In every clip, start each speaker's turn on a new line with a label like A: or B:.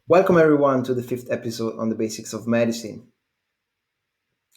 A: Welcome everyone to the fifth episode on the basics of medicine.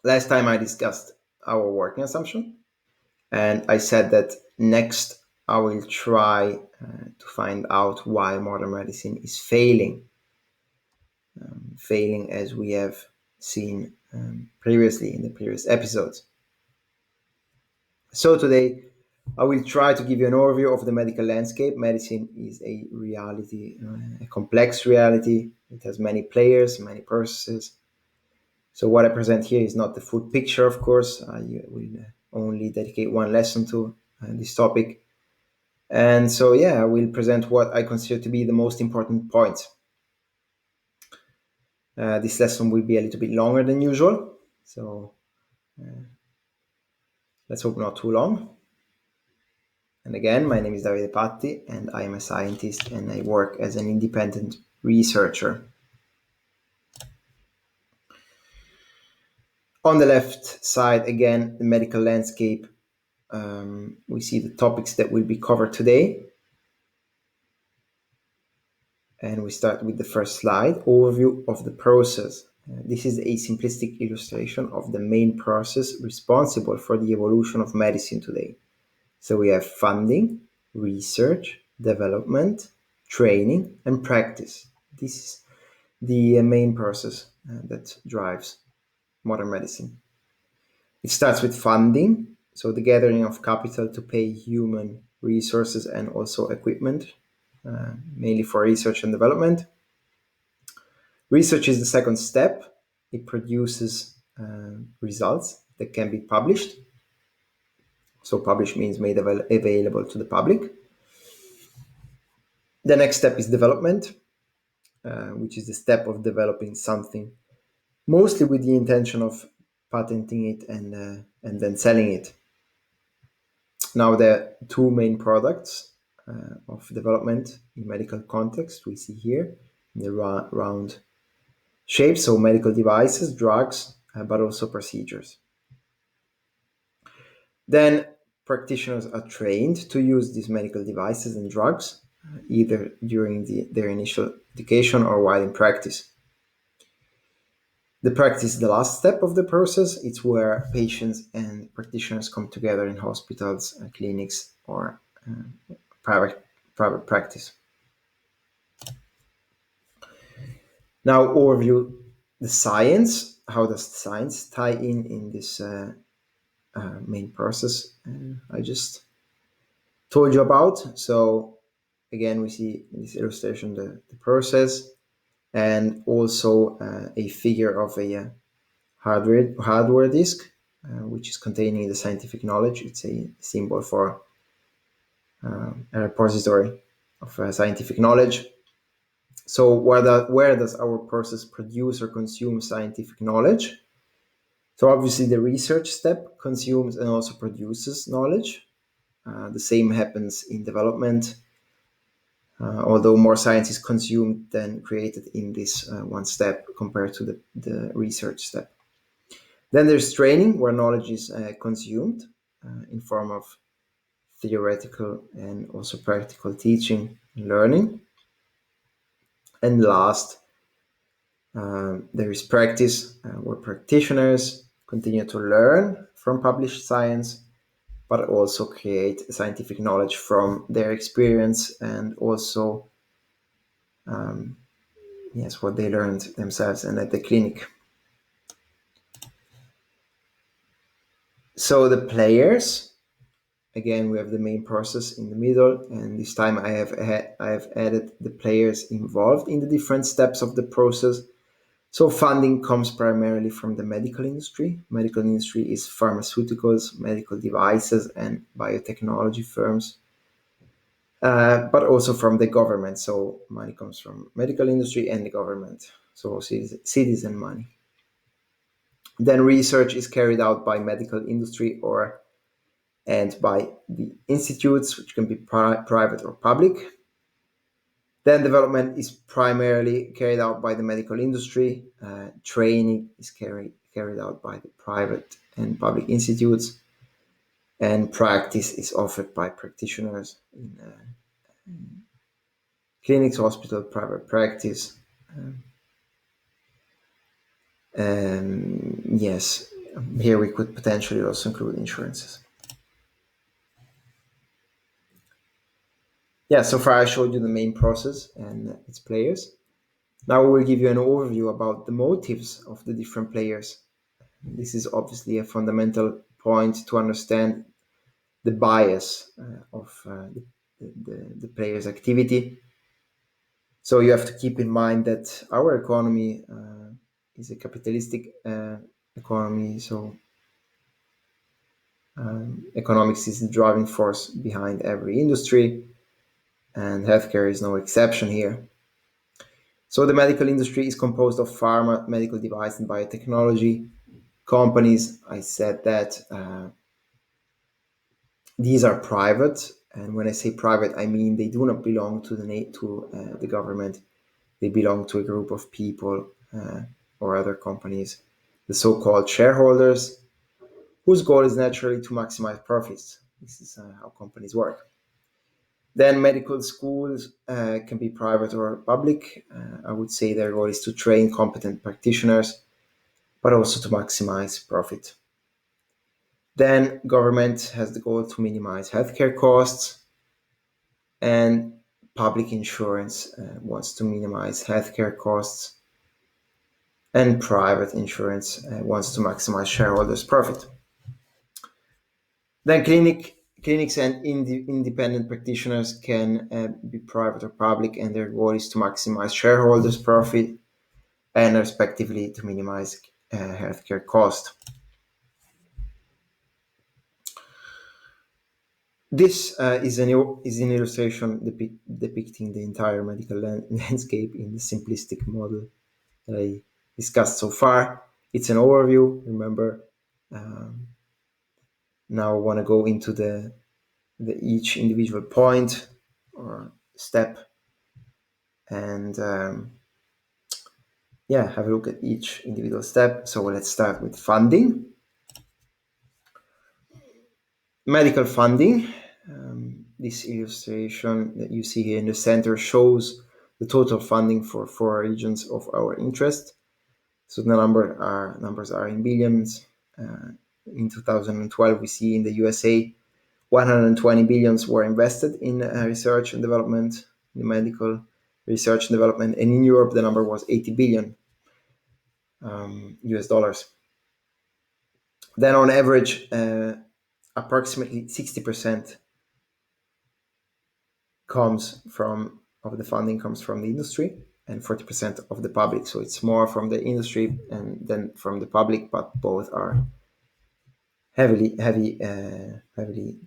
A: Last time I discussed our working assumption, and I said that next I will try to find out why modern medicine is failing as we have seen previously in the previous episodes. So today I will try to give you an overview of the medical landscape. Medicine is a reality, a complex reality. It has many players, many processes. So what I present here is not the full picture, of course. I will only dedicate one lesson to this topic. And so, I will present what I consider to be the most important points. This lesson will be a little bit longer than usual. So let's hope not too long. And again, my name is Davide Patti, and I am a scientist and I work as an independent researcher. On the left side, again, the medical landscape. We see the topics that will be covered today. And we start with the first slide, overview of the process. This is a simplistic illustration of the main process responsible for the evolution of medicine today. So we have funding, research, development, training, and practice. This is the main process that drives modern medicine. It starts with funding, so the gathering of capital to pay human resources and also equipment, mainly for research and development. Research is the second step. It produces results that can be published. So published means made available to the public. The next step is development, which is the step of developing something, mostly with the intention of patenting it and then selling it. Now there are two main products of development in medical context we see here in the round shape, so medical devices, drugs, but also procedures. Then practitioners are trained to use these medical devices and drugs, either during their initial education or while in practice. The practice is the last step of the process. It's where patients and practitioners come together in hospitals, clinics, or private practice. Now, overview the science. How does science tie in this main process I just told you about? So again, we see in this illustration the process and also a figure of a hardware disk, which is containing the scientific knowledge. It's a symbol for a repository of scientific knowledge. So where does our process produce or consume scientific knowledge? So obviously the research step consumes and also produces knowledge. The same happens in development, although more science is consumed than created in this one step compared to the research step. Then there's training, where knowledge is consumed in form of theoretical and also practical teaching and learning. And last, there is practice, where practitioners continue to learn from published science, but also create scientific knowledge from their experience and also, what they learned themselves and at the clinic. So the players, again, we have the main process in the middle, and this time I have added the players involved in the different steps of the process. So funding comes primarily from the medical industry. Medical industry is pharmaceuticals, medical devices, and biotechnology firms, but also from the government. So money comes from medical industry and the government, so citizen money. Then research is carried out by medical industry and by the institutes, which can be private or public. Then development is primarily carried out by the medical industry. Training is carried out by the private and public institutes. And practice is offered by practitioners in clinics, hospital, private practice, Yes, here we could potentially also include insurances. Yeah, so far I showed you the main process and its players. Now we will give you an overview about the motives of the different players. This is obviously a fundamental point to understand the bias of the player's activity. So you have to keep in mind that our economy is a capitalistic economy. So economics is the driving force behind every industry, and healthcare is no exception here. So the medical industry is composed of pharma, medical device, and biotechnology companies. I said that these are private, and when I say private, I mean they do not belong to the government. They belong to a group of people or other companies, the so-called shareholders, whose goal is naturally to maximize profits. This is how companies work. Then medical schools can be private or public. I would say their goal is to train competent practitioners, but also to maximize profit. Then government has the goal to minimize healthcare costs, and public insurance wants to minimize healthcare costs, and private insurance wants to maximize shareholders' profit. Then clinics and independent practitioners can be private or public, and their goal is to maximize shareholders' profit and respectively to minimize healthcare cost. This is an illustration depicting the entire medical landscape in the simplistic model that I discussed so far. It's an overview. Remember, um, now I want to go into the each individual point or step, and yeah, have a look at each individual step. So let's start with funding. Medical funding. This illustration that you see here in the center shows the total funding for four regions of our interest. So the numbers are in billions. In 2012, we see in the USA 120 billions were invested in research and development, in medical research and development, and in Europe the number was 80 billion US dollars. Then on average, approximately 60% comes from of the funding comes from the industry and 40% of the public. So it's more from the industry and then from the public, but both are heavily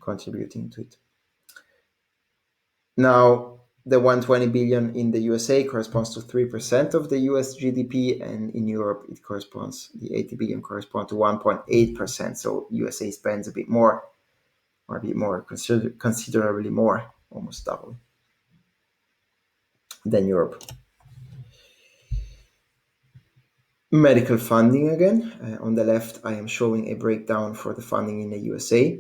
A: contributing to it. Now, the 120 billion in the USA corresponds to 3% of the US GDP, and in Europe it corresponds, the 80 billion correspond to 1.8%. So USA spends a bit more, or a bit more, considerably more, almost double than Europe. Medical funding again. On the left, I am showing a breakdown for the funding in the USA.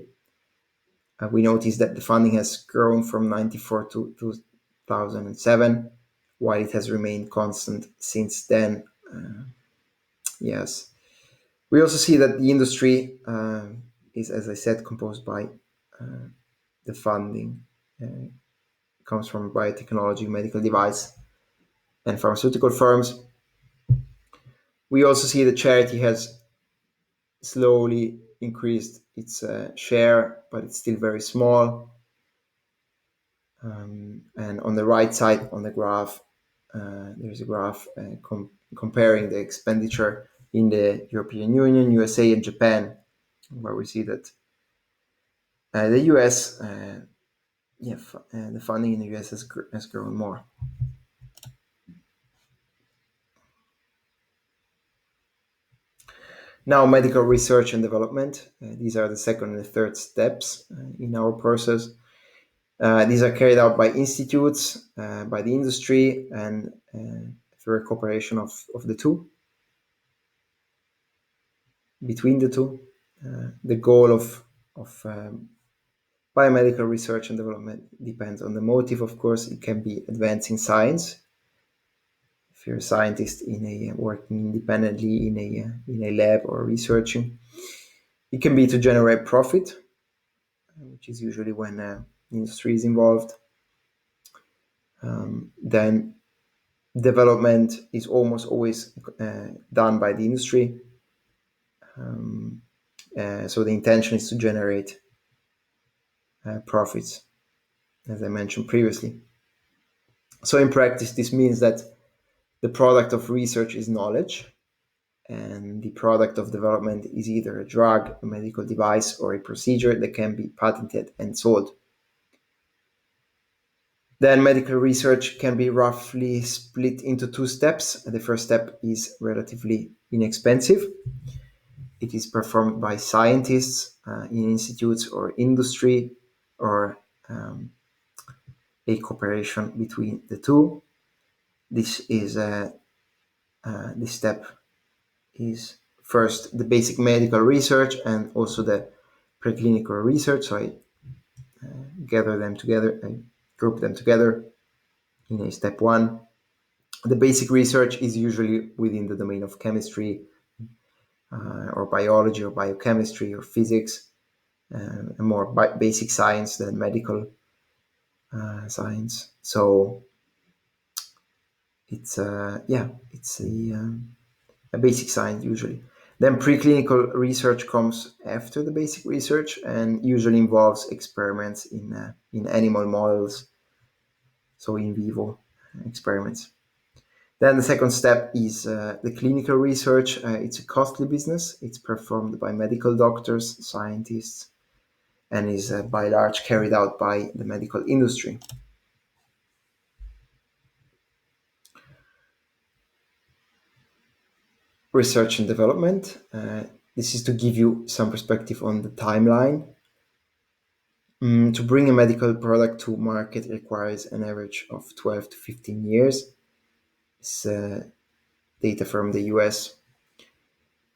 A: We notice that the funding has grown from 94 to 2007, while it has remained constant since then. Yes. We also see that the industry is, as I said, composed by the funding comes from biotechnology, medical device, and pharmaceutical firms. We also see that charity has slowly increased its share, but it's still very small. And on the right side on the graph, there's a graph comparing the expenditure in the European Union, USA, and Japan, where we see that the US, the funding in the US has grown more. Now, medical research and development. These are the second and the third steps in our process. These are carried out by institutes, by the industry, and through a cooperation of the two, between the two. The goal of biomedical research and development depends on the motive, of course. It can be advancing science, if you're a scientist in a working independently in a lab or researching. It can be to generate profit, which is usually when industry is involved. Then development is almost always done by the industry. So the intention is to generate profits, as I mentioned previously. So in practice, this means that the product of research is knowledge, and the product of development is either a drug, a medical device, or a procedure that can be patented and sold. Then medical research can be roughly split into two steps. The first step is relatively inexpensive. It is performed by scientists in institutes or industry, or a cooperation between the two. This step is first the basic medical research and also the preclinical research. So I gather them together, I group them together in a step one. The basic research is usually within the domain of chemistry, or biology or biochemistry or physics, a more basic science than medical science. So it's a basic science usually. Then preclinical research comes after the basic research and usually involves experiments in animal models, so in vivo experiments. Then the second step is the clinical research. It's a costly business. It's performed by medical doctors, scientists, and is by large carried out by the medical industry. Research and development. This is to give you some perspective on the timeline. To bring a medical product to market requires an average of 12 to 15 years. It's data from the US,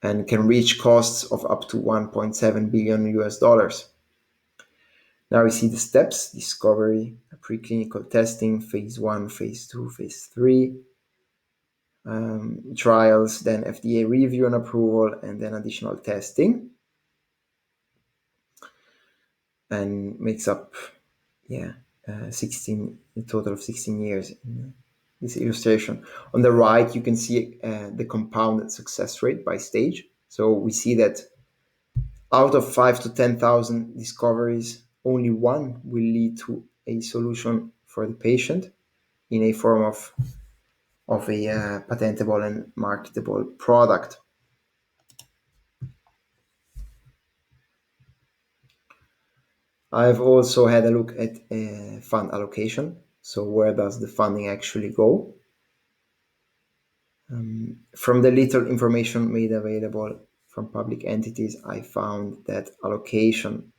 A: and can reach costs of up to 1.7 billion US dollars. Now we see the steps: discovery, preclinical testing, phase 1, phase 2, phase 3, trials, then FDA review and approval, and then additional testing. And makes up, 16, a total of 16 years in this illustration. On the right, you can see the compounded success rate by stage. So we see that out of 5 to 10,000 discoveries, only one will lead to a solution for the patient in a form of a patentable and marketable product. I've also had a look at fund allocation. So where does the funding actually go? From the little information made available from public entities, I found that allocation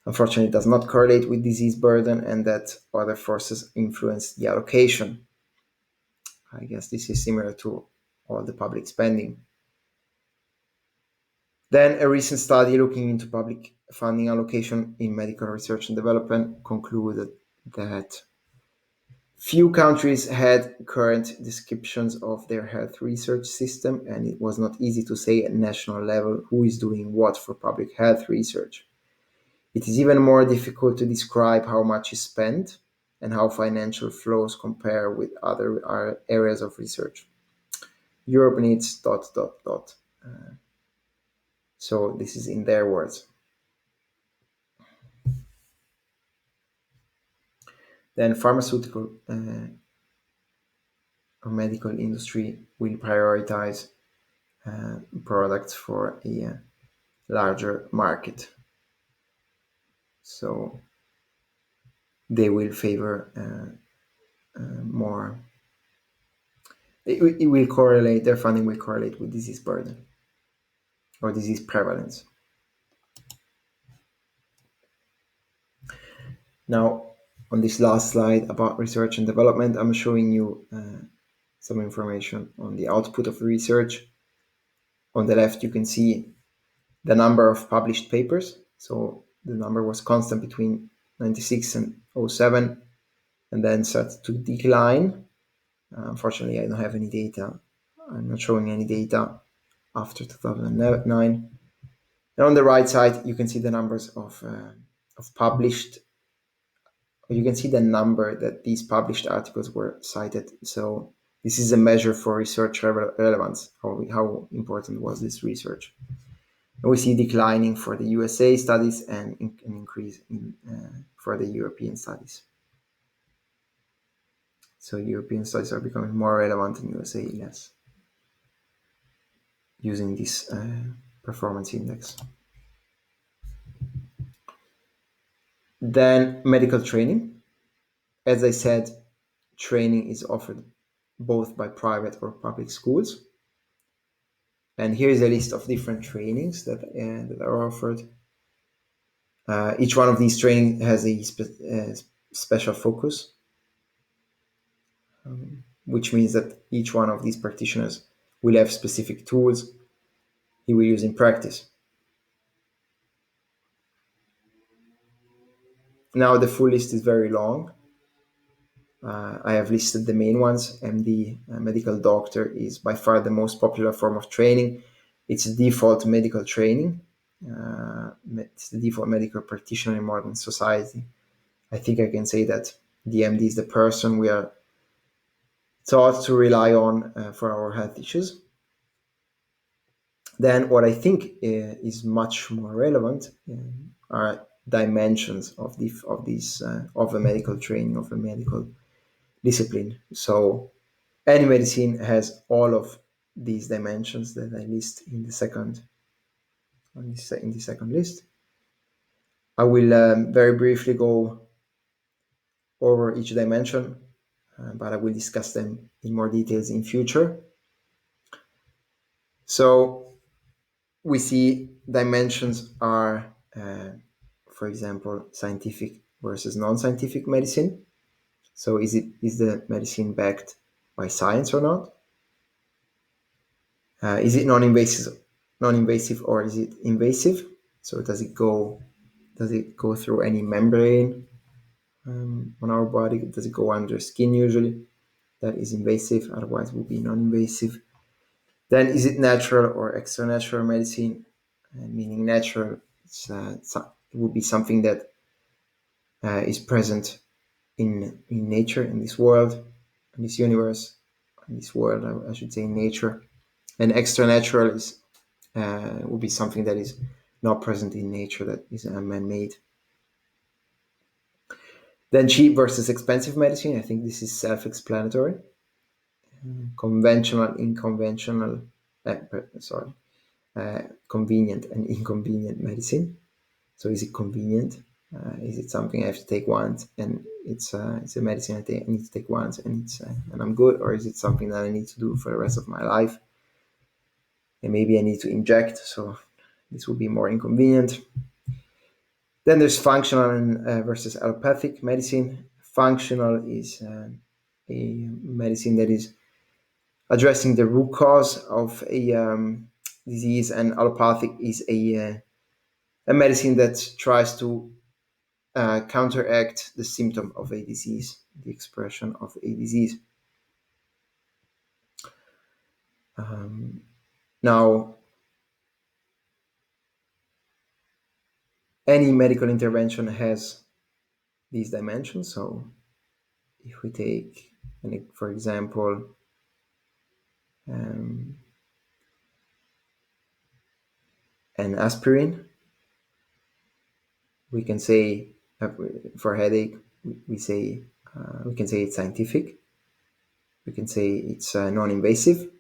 A: unfortunately does not correlate with disease burden, and that other forces influence the allocation. I guess this is similar to all the public spending. Then a recent study looking into public funding allocation in medical research and development concluded that few countries had current descriptions of their health research system, and it was not easy to say at national level who is doing what for public health research. It is even more difficult to describe how much is spent and how financial flows compare with other areas of research. Europe needs ... So this is in their words. Then pharmaceutical or medical industry will prioritize products for a larger market. So they will favor more. It will correlate, their funding will correlate with disease burden or disease prevalence. Now, on this last slide about research and development, I'm showing you some information on the output of research. On the left, you can see the number of published papers. So the number was constant between 96 and 07, and then started to decline Unfortunately, I don't have any data. I'm not showing any data after 2009. And on the right side, you can see the numbers of published. You can see the number that these published articles were cited. So this is a measure for research relevance. How important was this research? And we see declining for the USA studies and an increase for the European studies. So European studies are becoming more relevant in USA less, using this performance index. Then medical training. As I said, training is offered both by private or public schools. And here is a list of different trainings that are offered. Each one of these trainings has a special focus, which means that each one of these practitioners will have specific tools he will use in practice. Now, the full list is very long. I have listed the main ones. MD, medical doctor, is by far the most popular form of training. It's a default medical training. It's the default medical practitioner in modern society. I think I can say that the MD is the person we are taught to rely on for our health issues. Then, what I think is much more relevant are dimensions of of a medical training, of a medical discipline. So any medicine has all of these dimensions that I list in the second in the second list. I will very briefly go over each dimension, but I will discuss them in more details in future. So we see dimensions are, for example, scientific versus non-scientific medicine. So is the medicine backed by science or not? Is it non-invasive, or is it invasive? So does it go through any membrane on our body? Does it go under skin usually? That is invasive. Otherwise, it would be non-invasive. Then, is it natural or extra natural medicine? Meaning natural, it would be something that is present in nature, in this world, in this universe, in this world. I should say in nature. And extra natural is would be something that is not present in nature, that is man-made. Then cheap versus expensive medicine. I think this is self-explanatory. Conventional, inconventional, sorry, convenient and inconvenient medicine. So is it convenient? Is it something I have to take once and it's a medicine I need to take once and and I'm good, or is it something that I need to do for the rest of my life? And maybe I need to inject, so this will be more inconvenient. Then there's functional versus allopathic medicine. Functional is a medicine that is addressing the root cause of a disease, and allopathic is a medicine that tries to counteract the symptom of a disease, the expression of a disease. Now, any medical intervention has these dimensions. So if we take, for example, an aspirin, we can say for headache, we can say it's scientific. We can say it's non-invasive.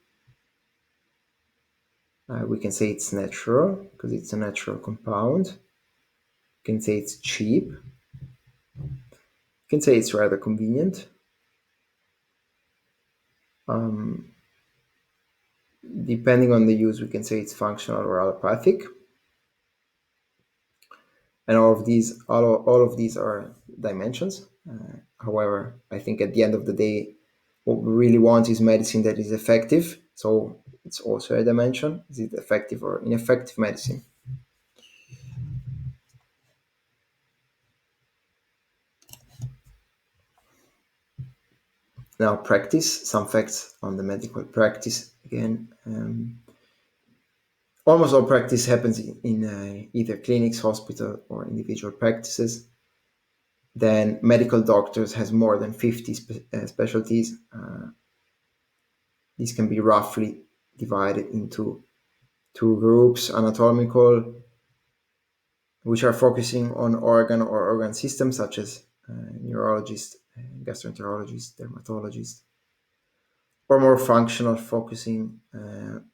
A: We can say it's natural because it's a natural compound. We can say it's cheap. We can say it's rather convenient. Depending on the use, we can say it's functional or allopathic. And all of these are dimensions. However, I think at the end of the day, what we really want is medicine that is effective. So it's also a dimension. Is it effective or ineffective medicine? Now, practice, some facts on the medical practice again. Almost all practice happens in either clinics, hospital, or individual practices. Then medical doctors has more than 50 specialties. These can be roughly divided into two groups: anatomical, which are focusing on organ or organ systems, such as neurologists, gastroenterologists, dermatologists, or more functional, focusing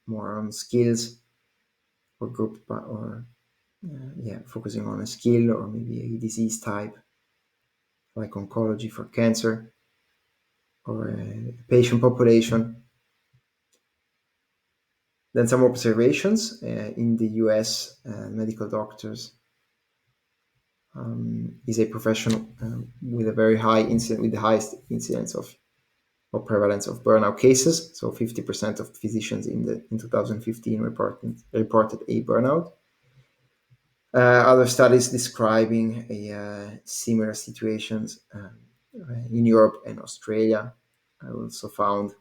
A: more on skills or or focusing on a skill or maybe a disease type, like oncology for cancer or a patient population. Then some observations in the US. Medical doctors is a profession with a very high incident, with the highest incidence of or prevalence of burnout cases. So 50% of physicians in 2015 reported a burnout. Other studies describing similar situations in Europe and Australia I also found.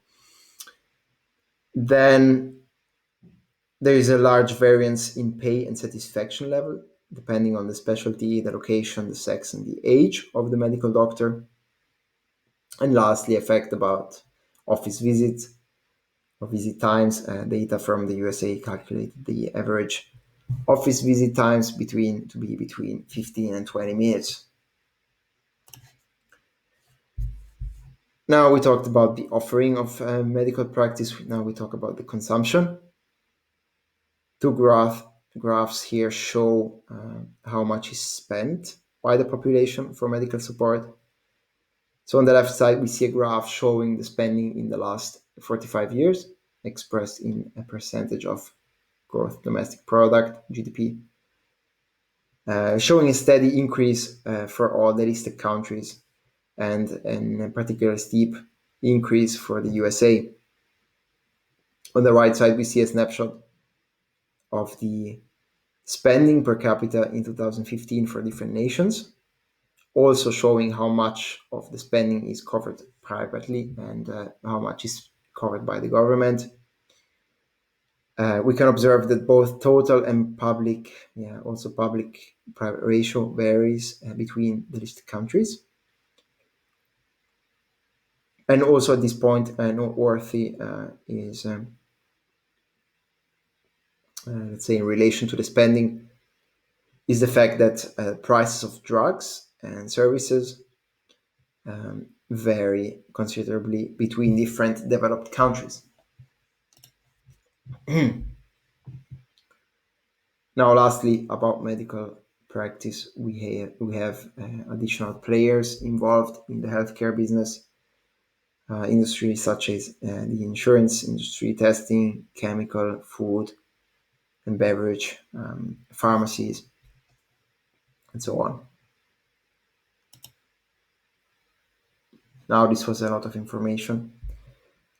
A: Then there is a large variance in pay and satisfaction level, depending on the specialty, the location, the sex, and the age of the medical doctor. And lastly, a fact about office visits or visit times. Data from the USA calculated the average office visit times to be between 15 and 20 minutes. Now we talked about the offering of medical practice. Now we talk about the consumption. Two graphs here show how much is spent by the population for medical support. So on the left side, we see a graph showing the spending in the last 45 years, expressed in a percentage of gross domestic product, GDP, showing a steady increase for all the listed countries and a particularly steep increase for the USA. On the right side, we see a snapshot of the spending per capita in 2015 for different nations, also showing how much of the spending is covered privately and how much is covered by the government. We can observe that both total and public, also public-private ratio varies between the listed countries. And also at this point, noteworthy is, let's say, in relation to the spending, is the fact that prices of drugs and services vary considerably between different developed countries. Now, lastly, about medical practice, we have additional players involved in the healthcare business industry, such as the insurance industry, testing, chemical, food and beverage, pharmacies, and so on. Now, this was a lot of information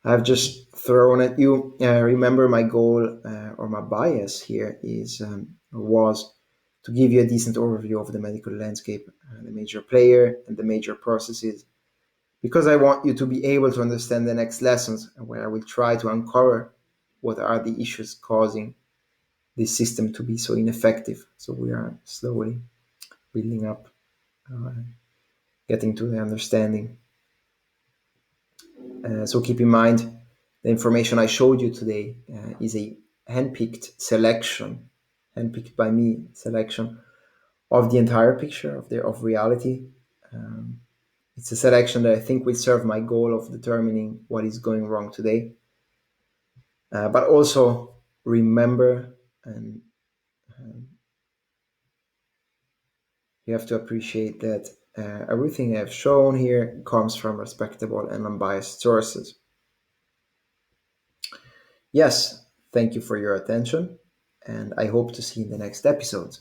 A: I've just thrown at you. Remember, my goal or my bias here was to give you a decent overview of the medical landscape, the major player and the major processes, because I want you to be able to understand the next lessons, where I will try to uncover what are the issues causing this system to be so ineffective. So we are slowly building up, uh, getting to the understanding. So keep in mind, the information I showed you today is a handpicked by me selection of the entire picture of reality. Um, it's a selection that I think will serve my goal of determining what is going wrong today. But also remember, and you have to appreciate that everything I've shown here comes from respectable and unbiased sources. Yes, thank you for your attention, and I hope to see you in the next episode.